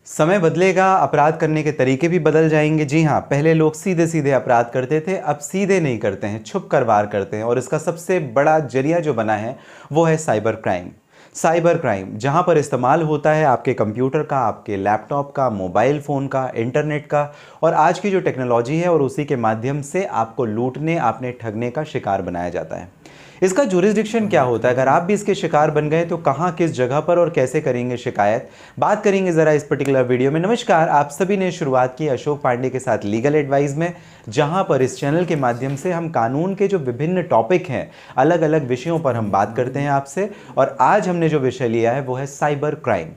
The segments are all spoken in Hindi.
समय बदलेगा, अपराध करने के तरीके भी बदल जाएंगे। जी हाँ, पहले लोग सीधे सीधे अपराध करते थे, अब सीधे नहीं करते हैं, छुप कर वार करते हैं। और इसका सबसे बड़ा जरिया जो बना है वो है साइबर क्राइम। साइबर क्राइम जहाँ पर इस्तेमाल होता है आपके कंप्यूटर का, आपके लैपटॉप का, मोबाइल फ़ोन का, इंटरनेट का और आज की जो टेक्नोलॉजी है, और उसी के माध्यम से आपको लूटने, आपने ठगने का शिकार बनाया जाता है। इसका जुरिस्डिक्शन क्या होता है? अगर आप भी इसके शिकार बन गए तो कहाँ, किस जगह पर और कैसे करेंगे शिकायत, बात करेंगे ज़रा इस पर्टिकुलर वीडियो में। नमस्कार, आप सभी ने शुरुआत की अशोक पांडे के साथ लीगल एडवाइस में, जहां पर इस चैनल के माध्यम से हम कानून के जो विभिन्न टॉपिक हैं, अलग अलग विषयों पर हम बात करते हैं आपसे। और आज हमने जो विषय लिया है वो है साइबर क्राइम।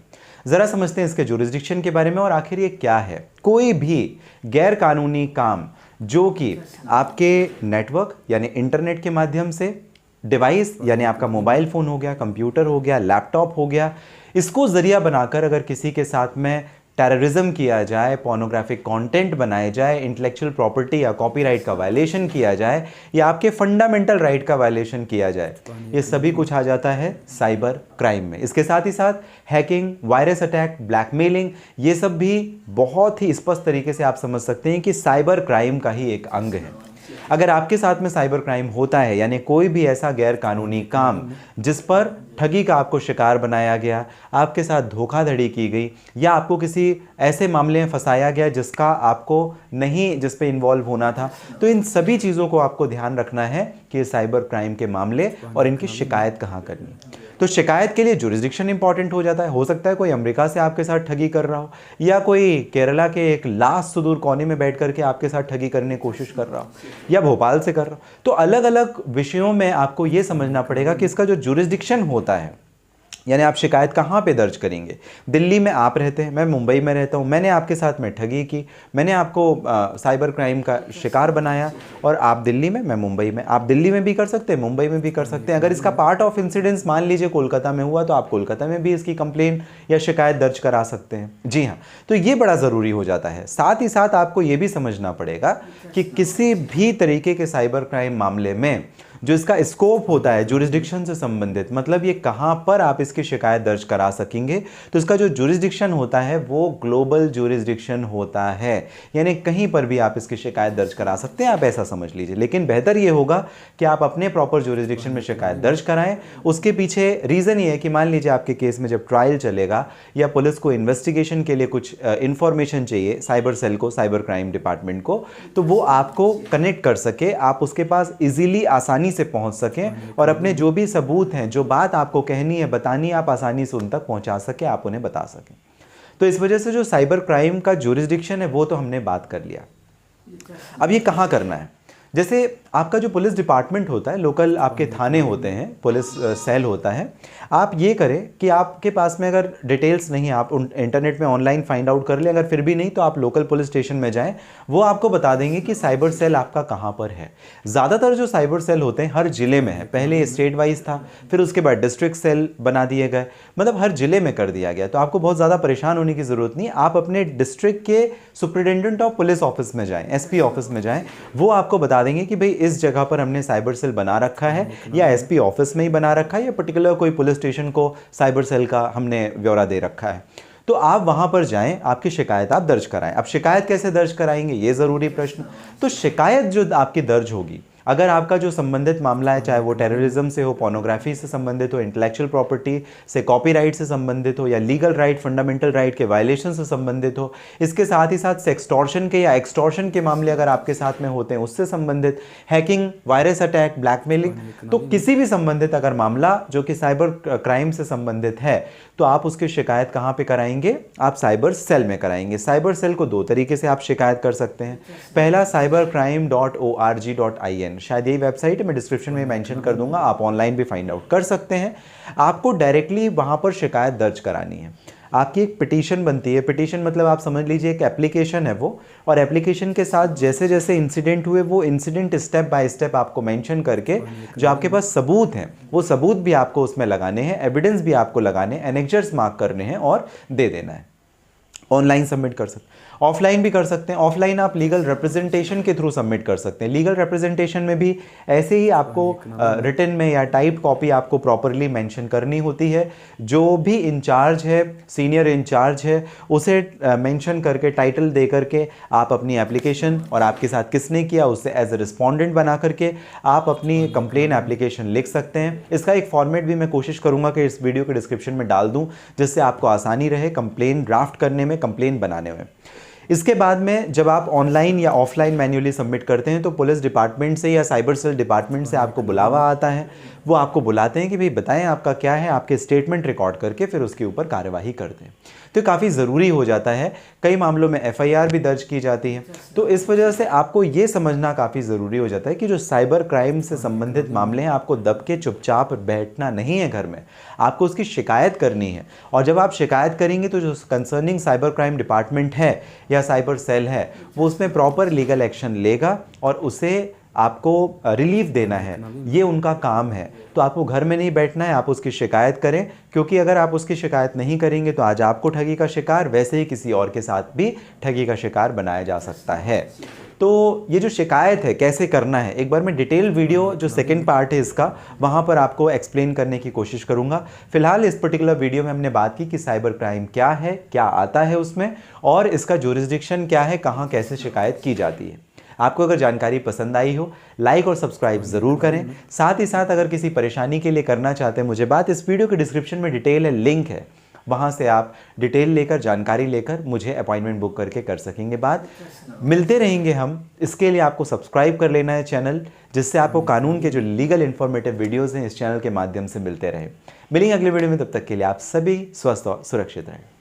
ज़रा समझते हैं इसके जुरिस्डिक्शन के बारे में और आखिर ये क्या है। कोई भी गैर कानूनी काम जो कि आपके नेटवर्क यानी इंटरनेट के माध्यम से, डिवाइस यानी आपका मोबाइल फ़ोन हो गया, कंप्यूटर हो गया, लैपटॉप हो गया, इसको ज़रिया बनाकर अगर किसी के साथ में टेररिज्म किया जाए, पोर्नोग्राफिक कंटेंट बनाए जाए, इंटेलेक्चुअल प्रॉपर्टी या कॉपीराइट का वायलेशन किया जाए, या आपके फंडामेंटल राइट का वायलेशन किया जाए, ये सभी कुछ आ जाता है साइबर क्राइम में। इसके साथ ही साथ हैकिंग, वायरस अटैक, ब्लैकमेलिंग, ये सब भी बहुत ही स्पष्ट तरीके से आप समझ सकते हैं कि साइबर क्राइम का ही एक अंग है। अगर आपके साथ में साइबर क्राइम होता है, यानी कोई भी ऐसा गैर कानूनी काम जिस पर ठगी का आपको शिकार बनाया गया, आपके साथ धोखाधड़ी की गई, या आपको किसी ऐसे मामले में फंसाया गया जिसका आपको नहीं, जिस पे इन्वॉल्व होना था, तो इन सभी चीज़ों को आपको ध्यान रखना है कि साइबर क्राइम के मामले और इनकी शिकायत कहाँ करनी। तो शिकायत के लिए जुरिस्डिक्शन इंपॉर्टेंट हो जाता है। हो सकता है कोई अमेरिका से आपके साथ ठगी कर रहा हो, या कोई केरला के एक लास्ट सुदूर कोने में बैठ करके आपके साथ ठगी करने की कोशिश कर रहा हो, या भोपाल से कर रहा हो। तो अलग अलग विषयों में आपको ये समझना पड़ेगा कि इसका जो जुरिस्डिक्शन होता है, यानी आप शिकायत कहाँ पे दर्ज करेंगे। दिल्ली में आप रहते हैं, मैं मुंबई में रहता हूँ, मैंने आपके साथ में ठगी की, मैंने आपको साइबर क्राइम का शिकार बनाया, और आप दिल्ली में, मैं मुंबई में। आप दिल्ली में भी कर सकते हैं, मुंबई में भी कर सकते हैं। अगर इसका पार्ट ऑफ इंसिडेंस मान लीजिए कोलकाता में हुआ, तो आप कोलकाता में भी इसकी कंप्लेन या शिकायत दर्ज करा सकते हैं। जी हाँ, तो ये बड़ा ज़रूरी हो जाता है। साथ ही साथ आपको ये भी समझना पड़ेगा कि किसी भी तरीके के साइबर क्राइम मामले में जो इसका स्कोप होता है जुरिस्डिक्शन से संबंधित, मतलब ये कहाँ पर आप इसकी शिकायत दर्ज करा सकेंगे, तो इसका जो जुरिस्डिक्शन होता है वो ग्लोबल जुरिस्डिक्शन होता है, यानी कहीं पर भी आप इसकी शिकायत दर्ज करा सकते हैं, आप ऐसा समझ लीजिए। लेकिन बेहतर ये होगा कि आप अपने प्रॉपर जुरिस्डिक्शन में शिकायत दर्ज कराएं। उसके पीछे रीज़न ये है कि मान लीजिए आपके केस में जब ट्रायल चलेगा या पुलिस को इन्वेस्टिगेशन के लिए कुछ इंफॉर्मेशन चाहिए साइबर सेल को, साइबर क्राइम डिपार्टमेंट को, तो वो आपको कनेक्ट कर सके, आप उसके पास ईजिली, आसानी से पहुंच सकें, और अपने जो भी सबूत हैं, जो बात आपको कहनी है, बतानी है, आप आसानी से उन तक पहुंचा सके, आप उन्हें बता सकें। तो इस वजह से जो साइबर क्राइम का जुरिस्डिक्शन है वो तो हमने बात कर लिया। अब ये कहां करना है? जैसे आपका जो पुलिस डिपार्टमेंट होता है, लोकल आपके थाने होते हैं, पुलिस सेल होता है, आप ये करें कि आपके पास में अगर डिटेल्स नहीं है, आप इंटरनेट में ऑनलाइन फाइंड आउट कर लें, अगर फिर भी नहीं तो आप लोकल पुलिस स्टेशन में जाएं, वो आपको बता देंगे कि साइबर सेल आपका कहाँ पर है। ज़्यादातर जो साइबर सेल होते हैं हर ज़िले में है, पहले स्टेट वाइज था, फिर उसके बाद डिस्ट्रिक्ट सेल बना दिए गए, मतलब हर ज़िले में कर दिया गया। तो आपको बहुत ज़्यादा परेशान होने की ज़रूरत नहीं, आप अपने डिस्ट्रिक्ट के सुपरिटेंडेंट ऑफ पुलिस ऑफिस में जाएँ, SP ऑफिस में जाएँ, वो आपको बता देंगे कि भाई इस जगह पर हमने साइबर सेल बना रखा है, या SP ऑफिस में ही बना रखा है, या पर्टिकुलर कोई पुलिस स्टेशन को साइबर सेल का हमने ब्यौरा दे रखा है। तो आप वहां पर जाएं, आपकी शिकायत आप दर्ज कराएं। अब शिकायत कैसे दर्ज कराएंगे, ये जरूरी प्रश्न। तो शिकायत जो आपकी दर्ज होगी, अगर आपका जो संबंधित मामला है, चाहे वो टेररिज्म से हो, पोर्नोग्राफी से संबंधित हो, इंटेलेक्चुअल प्रॉपर्टी से, कॉपीराइट से संबंधित हो, या लीगल राइट, फंडामेंटल राइट के वायलेशन से संबंधित हो, इसके साथ ही साथ सेक्सटॉर्शन के या एक्सटॉर्शन के मामले अगर आपके साथ में होते हैं उससे संबंधित, हैकिंग, वायरस अटैक, ब्लैकमेलिंग, तो किसी भी संबंधित अगर मामला जो कि साइबर क्राइम से संबंधित है, तो आप उसकी शिकायत कहाँ पे कराएंगे? आप साइबर सेल में कराएंगे। साइबर सेल को दो तरीके से आप शिकायत कर सकते हैं। पहला cybercrime.org.in, शायद यही वेबसाइट है, मैं डिस्क्रिप्शन में मेंशन कर दूंगा, आप ऑनलाइन भी फाइंड आउट कर सकते हैं। आपको डायरेक्टली वहां पर शिकायत दर्ज करानी है। आपकी एक पिटीशन बनती है, पिटीशन मतलब आप समझ लीजिए एक एप्लीकेशन है वो, और एप्लीकेशन के साथ जैसे जैसे इंसिडेंट हुए वो इंसिडेंट स्टेप बाय स्टेप आपको मेंशन करके जो आपके पास सबूत हैं वो सबूत भी आपको उसमें लगाने हैं, एविडेंस भी आपको लगाने हैं, एनेक्जर्स मार्क करने हैं और दे देना है। ऑनलाइन सबमिट कर सकते हैं, ऑफलाइन भी कर सकते हैं। ऑफलाइन आप लीगल रिप्रेजेंटेशन के थ्रू सबमिट कर सकते हैं। लीगल रिप्रेजेंटेशन में भी ऐसे ही आपको रिटन में या टाइप कॉपी आपको प्रॉपरली मेंशन करनी होती है। जो भी इंचार्ज है, सीनियर इंचार्ज है, उसे मेंशन करके टाइटल दे करके आप अपनी एप्लीकेशन और आपके साथ किसने किया उससे एज ए रिस्पॉन्डेंट बना करके आप अपनी कंप्लेन एप्लीकेशन लिख सकते हैं। इसका एक फॉर्मेट भी मैं कोशिश करूंगा कि इस वीडियो के डिस्क्रिप्शन में डाल दूं, जिससे आपको आसानी रहे कंप्लेन ड्राफ्ट करने में, कंप्लेन बनाने में। इसके बाद में जब आप ऑनलाइन या ऑफलाइन मैन्युअली सबमिट करते हैं तो पुलिस डिपार्टमेंट से या साइबर सेल डिपार्टमेंट से आपको बुलावा आता है। वो आपको बुलाते हैं कि भाई बताएं आपका क्या है, आपके स्टेटमेंट रिकॉर्ड करके फिर उसके ऊपर कार्यवाही करते हैं। तो काफ़ी ज़रूरी हो जाता है। कई मामलों में एफआईआर भी दर्ज की जाती है। तो इस वजह से आपको ये समझना काफ़ी ज़रूरी हो जाता है कि जो साइबर क्राइम से संबंधित मामले हैं, आपको दब के चुपचाप बैठना नहीं है घर में, आपको उसकी शिकायत करनी है। और जब आप शिकायत करेंगे तो जो कंसर्निंग साइबर क्राइम डिपार्टमेंट है या साइबर सेल है, वो उसमें प्रॉपर लीगल एक्शन लेगा और उसे आपको रिलीफ देना है, ये उनका काम है। तो आपको घर में नहीं बैठना है, आप उसकी शिकायत करें, क्योंकि अगर आप उसकी शिकायत नहीं करेंगे तो आज आपको ठगी का शिकार, वैसे ही किसी और के साथ भी ठगी का शिकार बनाया जा सकता है। तो ये जो शिकायत है कैसे करना है, एक बार मैं डिटेल वीडियो जो सेकंड पार्ट है इसका, वहाँ पर आपको एक्सप्लेन करने की कोशिश करूँगा। फिलहाल इस पर्टिकुलर वीडियो में हमने बात की कि साइबर क्राइम क्या है, क्या आता है उसमें, और इसका जुरिस्डिक्शन क्या है, कहाँ कैसे शिकायत की जाती है। आपको अगर जानकारी पसंद आई हो, लाइक और सब्सक्राइब ज़रूर करें। साथ ही साथ अगर किसी परेशानी के लिए करना चाहते हैं मुझे बात, इस वीडियो के डिस्क्रिप्शन में डिटेल है, लिंक है, वहाँ से आप डिटेल लेकर, जानकारी लेकर मुझे अपॉइंटमेंट बुक करके कर सकेंगे बात। मिलते रहेंगे हम, इसके लिए आपको सब्सक्राइब कर लेना है चैनल, जिससे आपको कानून के जो लीगल इन्फॉर्मेटिव वीडियोज़ हैं इस चैनल के माध्यम से मिलते रहे। मिलेंगे अगले वीडियो में, तब तक के लिए आप सभी स्वस्थ और सुरक्षित रहें।